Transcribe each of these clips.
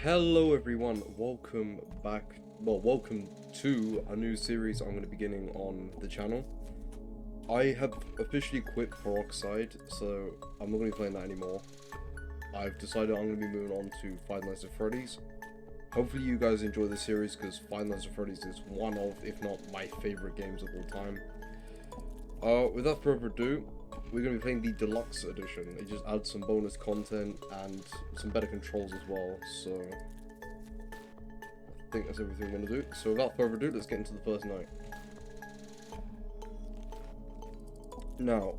Hello everyone, welcome back, welcome to a new series I'm going to be beginning on the channel. I have officially quit Peroxide, so I'm not going to be playing that anymore. I've decided I'm going to be moving on to Five Nights at Freddy's. Hopefully you guys enjoy this series, because Five Nights at Freddy's is one of, if not my favorite games of all time. Without further ado, we're going to be playing the deluxe edition. It just adds some bonus content and some better controls as well, so I think that's everything we're going to do. So without further ado, let's get into the first night. Now,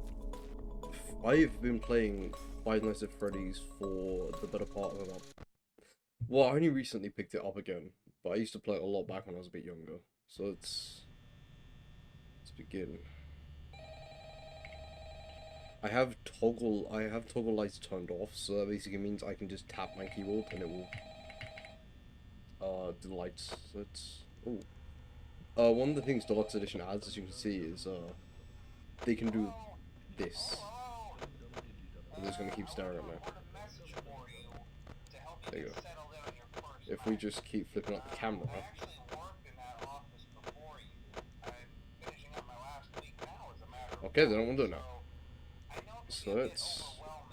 I've been playing Five Nights at Freddy's for the better part of about... Well, I only recently picked it up again, but I used to play it a lot back when I was a bit younger. So let's begin. I have toggle lights turned off, so that basically means I can just tap my keyboard and it will do the lights. So it's one of the things Deluxe Edition adds, as you can see, is they can do this. I'm just gonna keep staring at me. There you go. If we just keep flipping up the camera. Okay, then I'm gonna do it now. So let's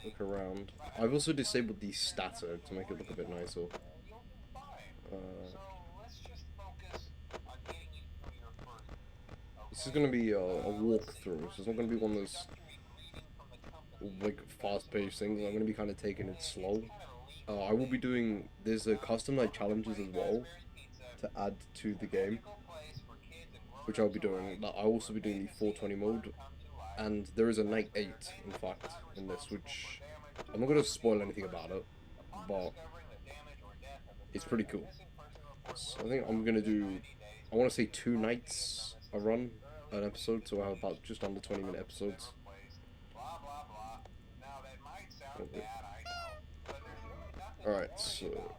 look around. I've also disabled the static to make it look a bit nicer. This is going to be a walkthrough, so it's not going to be one of those like fast-paced things. I'm going to be kind of taking it slow. I will be doing, there's a custom night challenges as well to add to the game, which I'll be doing. I'll also be doing the 420 mode. And there is a night 8, in fact, in this, which I'm not going to spoil anything about it, but it's pretty cool. So I think I'm going to do, I want to say 2 nights a run, an episode, so I have about just under 20-minute episodes. Okay. Alright, so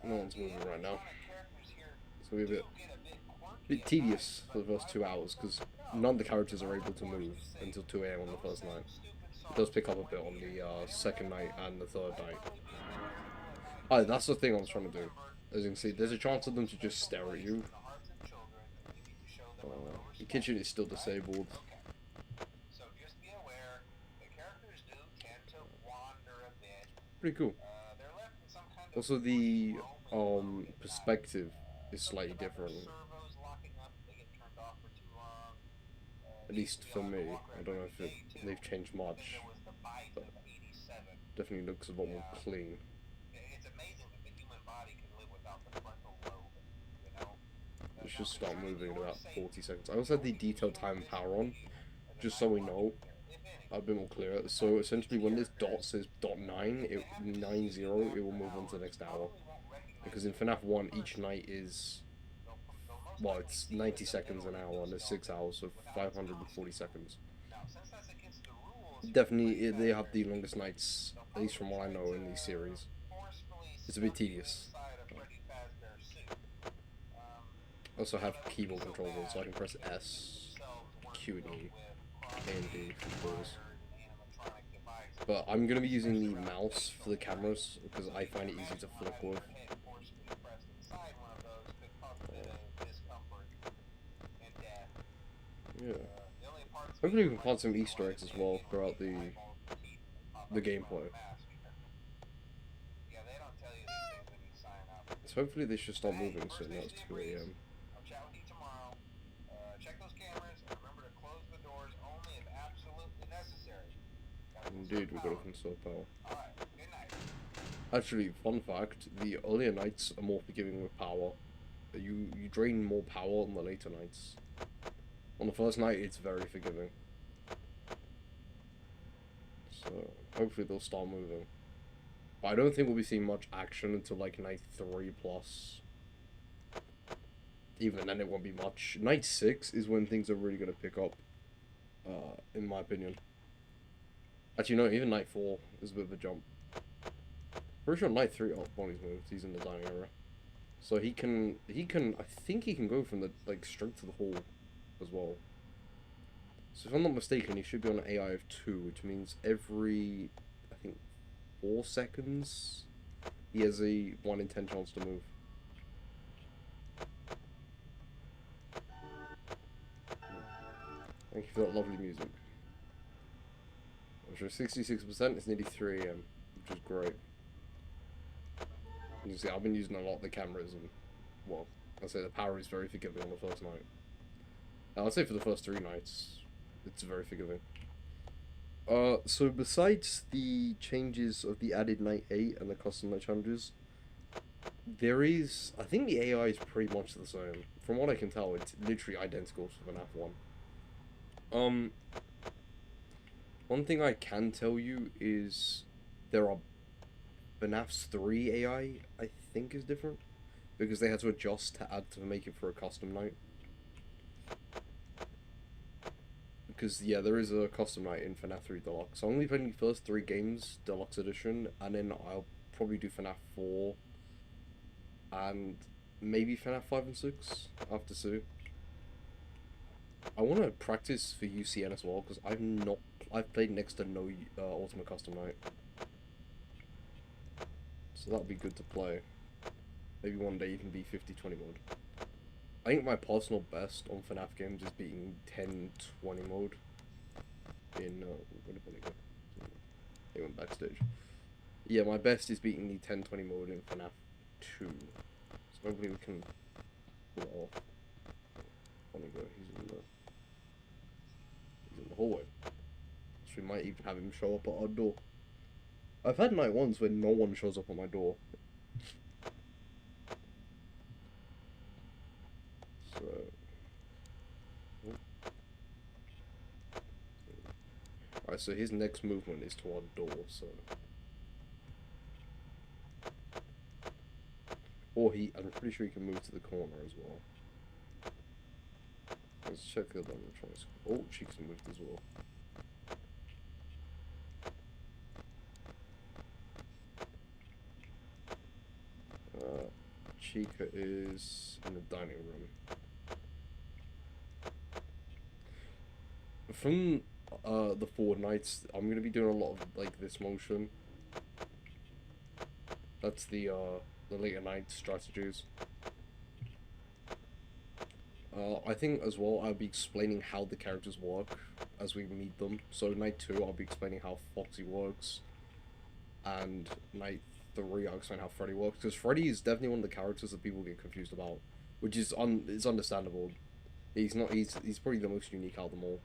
no one's moving right now. It's going to be a bit tedious for the first 2 hours, because none of the characters are able to move until 2 AM on the first night. It does pick up a bit on the second night and the third night. Oh, that's the thing I was trying to do. As you can see, there's a chance of them to just stare at you. The kitchen is still disabled. Pretty cool. Also, the perspective is slightly different. At least for me. I don't know if they've changed much, but definitely looks a lot more clean. It should start moving in about 40 seconds. I also had the detail time power on, just so we know a bit more clear. So essentially, when this dot says .9, it 90, it will move on to the next hour. Because in FNAF 1, each night is, well, it's 90 seconds an hour, and there's 6 hours, so 540 seconds. Definitely, they have the longest nights, at least from what I know in these series. It's a bit tedious. I also have keyboard controls on, so I can press S, Q and E, A and D for those. But I'm going to be using the mouse for the cameras, because I find it easy to flick with. Yeah. Hopefully we can find some Easter eggs as well throughout the gameplay. So hopefully they should start moving soon. That's 2 AM. Indeed, we've got to conserve power. Actually, fun fact, the earlier nights are more forgiving with power. You drain more power on the later nights. On the first night, it's very forgiving. So, hopefully they'll start moving. But I don't think we'll be seeing much action until like night 3 plus. Even then, it won't be much. Night 6 is when things are really going to pick up, in my opinion. Actually, no, even night 4 is a bit of a jump. Pretty sure night 3, oh, Bonnie's moved. He's in the dining area. So he can, I think he can go from the, like, straight to the hall as well. So if I'm not mistaken, he should be on an AI of 2, which means every, I think, 4 seconds He has a 1 in 10 chance to move. Thank you for that lovely music. I'm sure 66%, it's nearly 3 AM, which is great. You see, I've been using a lot of the cameras, and, well, I'd say the power is very forgiving on the first night. I'd say for the first 3 nights, it's very forgiving. So besides the changes of the added night 8 and the custom night challenges, there is, I think the AI is pretty much the same. From what I can tell, it's literally identical to FNAF 1. One thing I can tell you is there are FNAF's 3 AI, I think, is different. Because they had to adjust to add to make it for a custom night. Because, yeah, there is a custom night in FNAF 3 Deluxe. So I'm only playing the first 3 games, Deluxe Edition, and then I'll probably do FNAF 4 and maybe FNAF 5 and 6 after 2. I want to practice for UCN as well, because I've played next to no Ultimate Custom Night. So that'll be good to play. Maybe one day even be 50-20 mode. I think my personal best on FNAF games is beating 10-20 mode in, where did it go? It went backstage. Yeah, my best is beating the 10-20 mode in FNAF 2. So hopefully we can pull it off. There we go, he's in the hallway. So we might even have him show up at our door. I've had night ones when no one shows up at my door. So... Alright, so his next movement is to our door, so... Or I'm pretty sure he can move to the corner as well. Let's check the other choice. Oh, she can move as well. Chica is in the dining room. From the 4 nights, I'm gonna be doing a lot of like this motion. That's the later night strategies. I think as well I'll be explaining how the characters work as we meet them. So night 2 I'll be explaining how Foxy works, and night 3 I'll explain how Freddy works, because Freddy is definitely one of the characters that people get confused about, which is it's understandable. He's probably the most unique out of them all.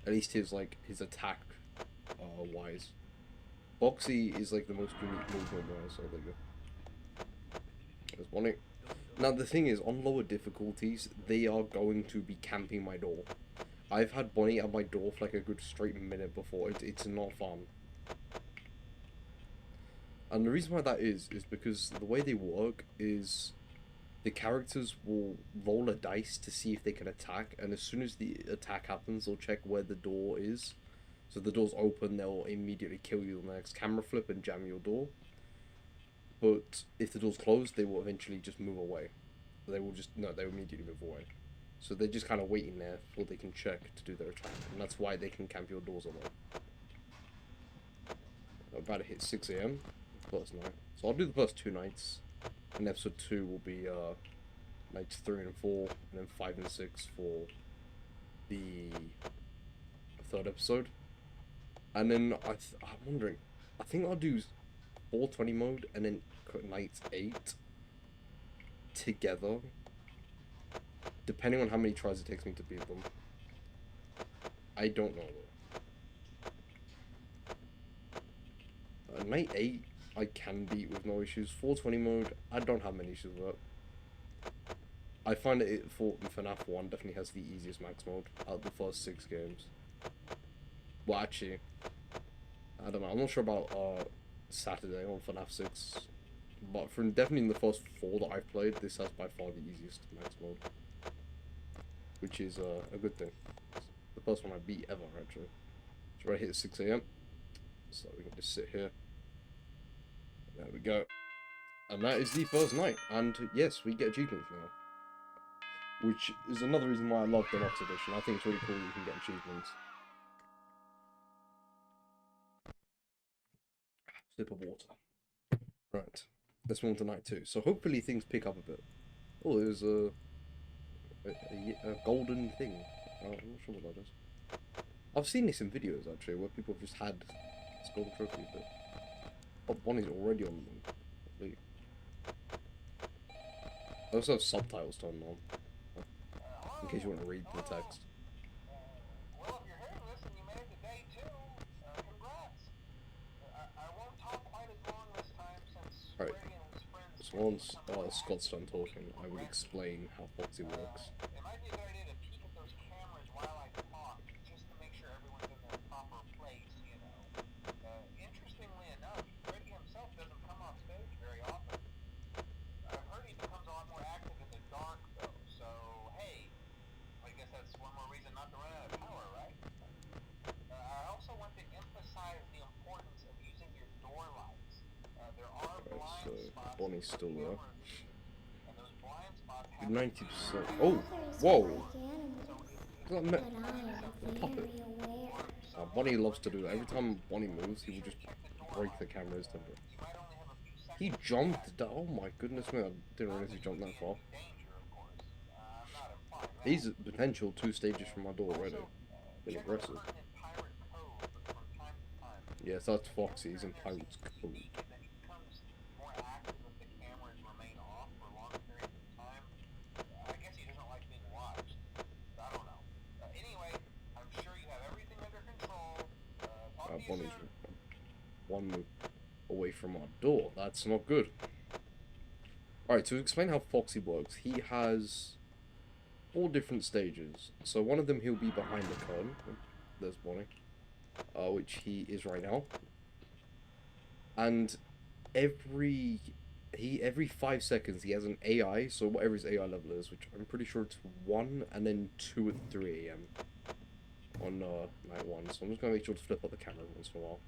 At least his attack wise. Foxy is like the most unique movement wise, so there you go. There's Bonnie. Now the thing is, on lower difficulties, they are going to be camping my door. I've had Bonnie at my door for like a good straight minute before. It's not fun. And the reason why that is because the way they work is the characters will roll a dice to see if they can attack, and as soon as the attack happens, they'll check where the door is. So if the door's open, they'll immediately kill you on the next camera flip and jam your door. But if the door's closed, they will eventually just move away. They will immediately move away. So they're just kind of waiting there before they can check to do their attack, and that's why they can camp your doors alone. I'm about to hit 6 AM, first night. So I'll do the first 2 nights, and episode 2 will be nights 3 and 4, and then 5 and 6 for the 3rd episode. And then I'm wondering, I think I'll do 420 mode and then night 8 together, depending on how many tries it takes me to beat them. I don't know though. Night 8 I can beat with no issues. 420 mode, I don't have many issues with that. I find that it for FNAF 1 definitely has the easiest max mode out of the first 6 games. Well, actually, I don't know. I'm not sure about Saturday on FNAF 6, but from definitely in the first 4 that I've played, this has by far the easiest max mode, which is a good thing. It's the first one I beat ever, actually. So I hit 6 AM, so we can just sit here. There we go. And that is the first night, and yes, we get achievements now, which is another reason why I love the Deluxe Edition. I think it's really cool that you can get achievements. Sip of water. Right. Let's move on to night 2. So hopefully things pick up a bit. Oh, there's a golden thing. I'm not sure what that is. I've seen this in videos actually, where people have just had this golden trophy, but oh, Bonnie's already on them. Wait. I also have subtitles turned on, in case you want to read the text. Well, if you're hearing this and you made it to day 2, congrats. I won't talk quite as long this time since Right. Freddy and his friends. So once Scott's done talking, I will explain how Foxy works. It might be a good idea to peek at those cameras while I talk, just to make sure everyone's in their proper place, you know. Interestingly enough, Freddy himself doesn't come off stage very often. I've heard he becomes a lot more active in the dark, though, so hey, I guess that's one more reason not to run out of power, right? I also want to emphasize the importance of using your door lights. There are blind spots. Bonnie's still there. And those blind spots have 90%. Oh! Whoa! Puppet. Bonnie loves to do that. Every time Bonnie moves, he will just break the camera's temper. He jumped. Oh my goodness me! I didn't realize he jumped that far. He's potential 2 stages from my door already. Been aggressive. Yes, that's Foxy. He's in Pirate's Cove. Bonnie's one move away from our door. That's not good. Alright, to explain how Foxy works, he has 4 different stages. So one of them he'll be behind the curtain. There's Bonnie. Which he is right now. And every 5 seconds he has an AI, so whatever his AI level is, which I'm pretty sure it's 1 and then 2 at 3 AM on night 1. So I'm just gonna make sure to flip up the camera once in a while.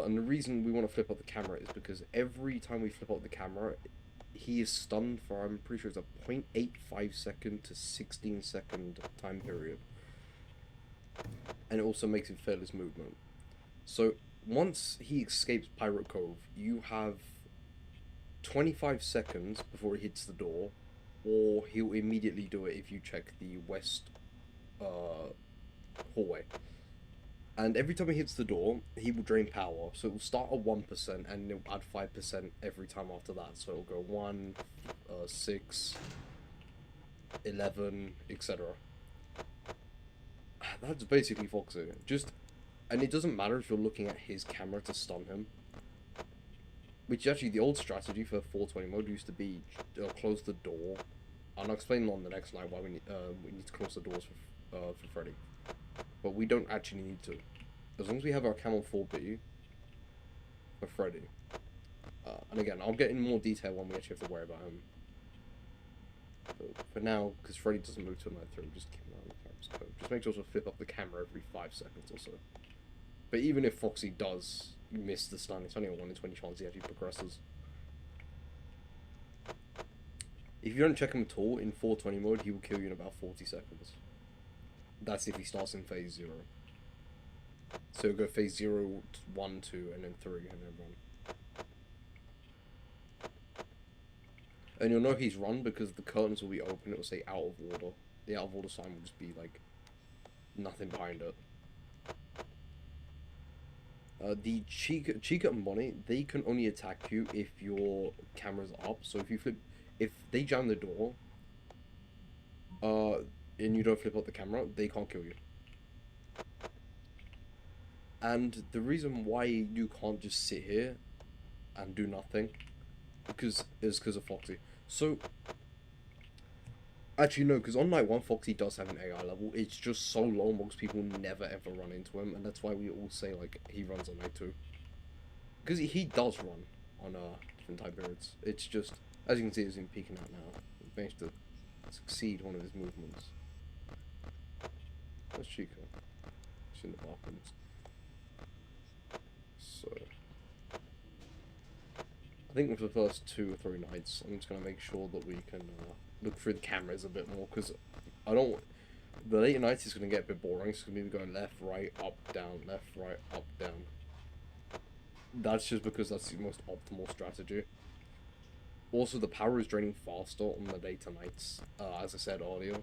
And the reason we want to flip up the camera is because every time we flip up the camera, he is stunned for, I'm pretty sure it's a 0.85 second to 16 second time period. And it also makes him fail his movement. So once he escapes Pirate Cove, you have 25 seconds before he hits the door, or he'll immediately do it if you check the west hallway. And every time he hits the door, he will drain power. So it will start at 1% and it will add 5% every time after that. So it'll go 1, 6, 11, etc. That's basically Foxy. And it doesn't matter if you're looking at his camera to stun him. Which actually, the old strategy for 420 mode used to be close the door. And I'll explain on the next night why we need to close the doors for Freddy. But we don't actually need to. As long as we have our Camel 4B for Freddy. And again, I'll get in more detail when we actually have to worry about him. But for now, because Freddy doesn't move to night 3, just keep him out of the camera's code. Just make sure to flip up the camera every 5 seconds or so. But even if Foxy does miss the stun, it's only a 1 in 20 chance he actually progresses. If you don't check him at all, in 420 mode, he will kill you in about 40 seconds. That's if he starts in phase 0. So he'll go phase 0, 1, 2, and then 3, and then run. And you'll know he's run because the curtains will be open, it will say out of order. The out of order sign will just be like nothing behind it. The Chica and Bonnie, they can only attack you if your camera's up. So if they jam the door, and you don't flip up the camera, they can't kill you. And the reason why you can't just sit here and do nothing is because of Foxy. So actually no, because on night 1 Foxy does have an AI level. It's just so low, most people never ever run into him, and that's why we all say like he runs on night 2. Because he does run on different time periods. It's just, as you can see, he's in peeking out now. He managed to succeed one of his movements. Where's Chica? She's in the bathroom. So I think for the first 2 or 3 nights, I'm just gonna make sure that we can look through the cameras a bit more, because I don't. The later nights is gonna get a bit boring. So it's gonna be going left, right, up, down, left, right, up, down. that's just because that's the most optimal strategy. Also, the power is draining faster on the later nights, as I said earlier.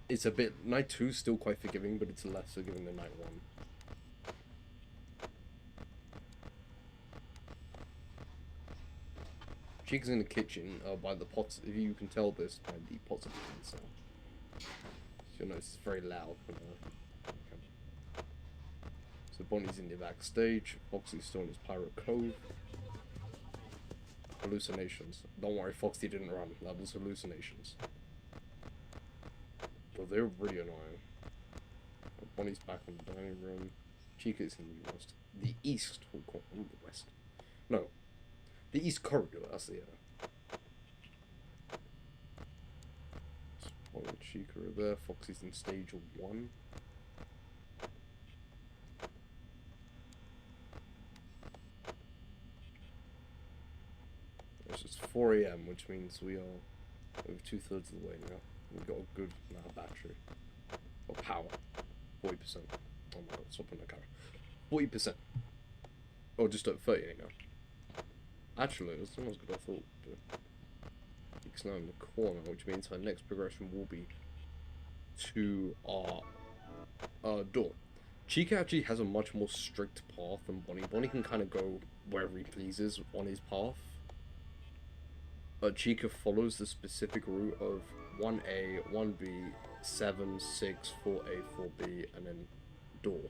It's a bit... Night 2 is still quite forgiving, but it's less forgiving than night 1. Chica's in the kitchen by the pots. If you can tell this by the pots of beans, so you'll notice it's very loud. Okay. So Bonnie's in the backstage. Foxy's still in his pirate cove. Hallucinations. Don't worry, Foxy didn't run. That was hallucinations. But they're really annoying. Bonnie's back in the dining room. Chica's in the west. The east. The west. No. The East Corridor, that's the, Bonnie and Chica are there. Foxy's in stage 1. It's just 4 AM, which means we are over 2/3 of the way now. We've got a good amount of battery. Or power. 40%. Oh my god, stop on the camera. 40%. Oh, just at 38 now. Actually, it's not as good as I thought. It's now in the corner, which means her next progression will be to our door. Chica actually has a much more strict path than Bonnie. Bonnie can kind of go wherever he pleases on his path. Chica follows the specific route of 1A, 1B, 7, 6, 4A, 4B, and then door.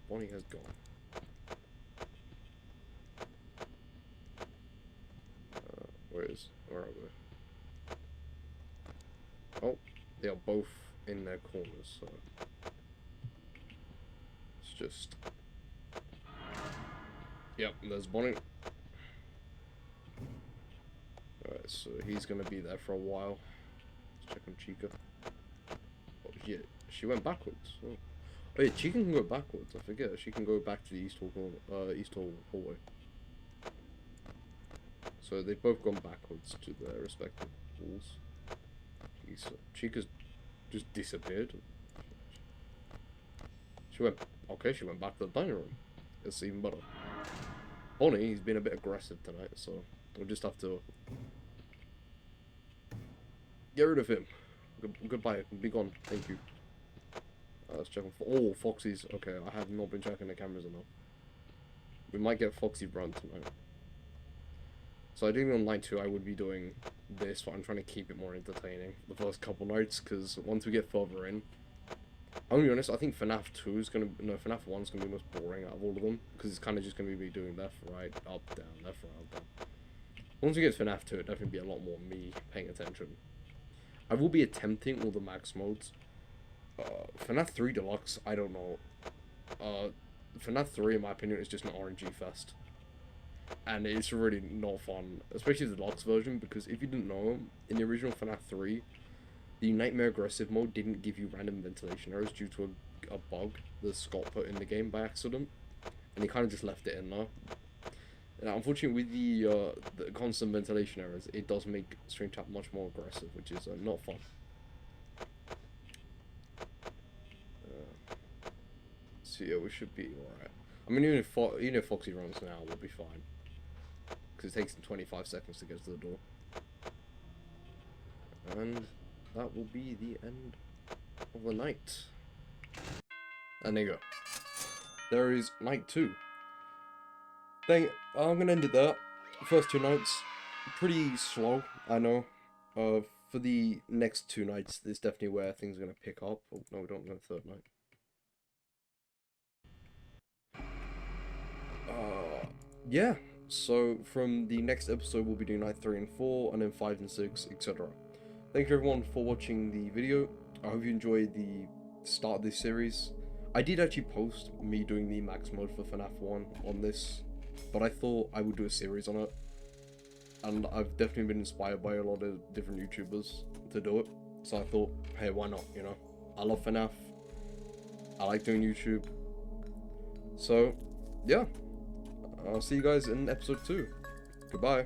Bonnie has gone. Where are they? Oh, they are both in their corners, so it's just... Yep, there's Bonnie. Alright, so he's gonna be there for a while. Let's check on Chica. Oh, yeah, she went backwards. Oh. Oh yeah, Chica can go backwards, I forget. She can go back to the East Hall hallway. So they've both gone backwards to their respective walls. Chica's just disappeared. She went... Okay, she went back to the dining room. It's even better. Bonnie, he's been a bit aggressive tonight, so we'll just have to get rid of him. Goodbye. Be gone. Thank you. Let's check on... Oh, Foxy's... Okay, I have not been checking the cameras enough. We might get Foxy run tonight. So ideally on night 2 I would be doing this, but I'm trying to keep it more entertaining the first couple nights, because once we get further in, I'm gonna be honest, I think FNAF 2 is gonna... No, FNAF 1 is gonna be the most boring out of all of them, because it's kind of just gonna be doing left, right, up, down, left, right, up, down. Once we get FNAF 2, it'll definitely be a lot more me paying attention. I will be attempting all the max modes. FNAF 3 Deluxe, I don't know. FNAF 3, in my opinion, is just an RNG fest. And it's really not fun, especially the deluxe version, because if you didn't know, in the original FNAF 3, the Nightmare Aggressive mode didn't give you random ventilation errors due to a bug that Scott put in the game by accident, and he kind of just left it in there. And unfortunately, with the constant ventilation errors, it does make Stream Chat much more aggressive, which is not fun. So yeah, we should be alright. I mean, even if Foxy runs now, we'll be fine. Because it takes him 25 seconds to get to the door. And that will be the end of the night. And there you go. There is night 2. I'm going to end it there. First 2 nights, pretty slow, I know. For the next 2 nights, there's definitely where things are going to pick up. Oh, no, we don't go to the 3rd night. Yeah, so from the next episode we'll be doing night 3 and 4, and then 5 and 6, etc. Thank you everyone for watching the video. I hope you enjoyed the start of this series. I did actually post me doing the max mode for FNAF 1 on this, but I thought I would do a series on it. And I've definitely been inspired by a lot of different YouTubers to do it. So I thought, hey, why not, you know? I love FNAF. I like doing YouTube. So, yeah. I'll see you guys in episode 2. Goodbye.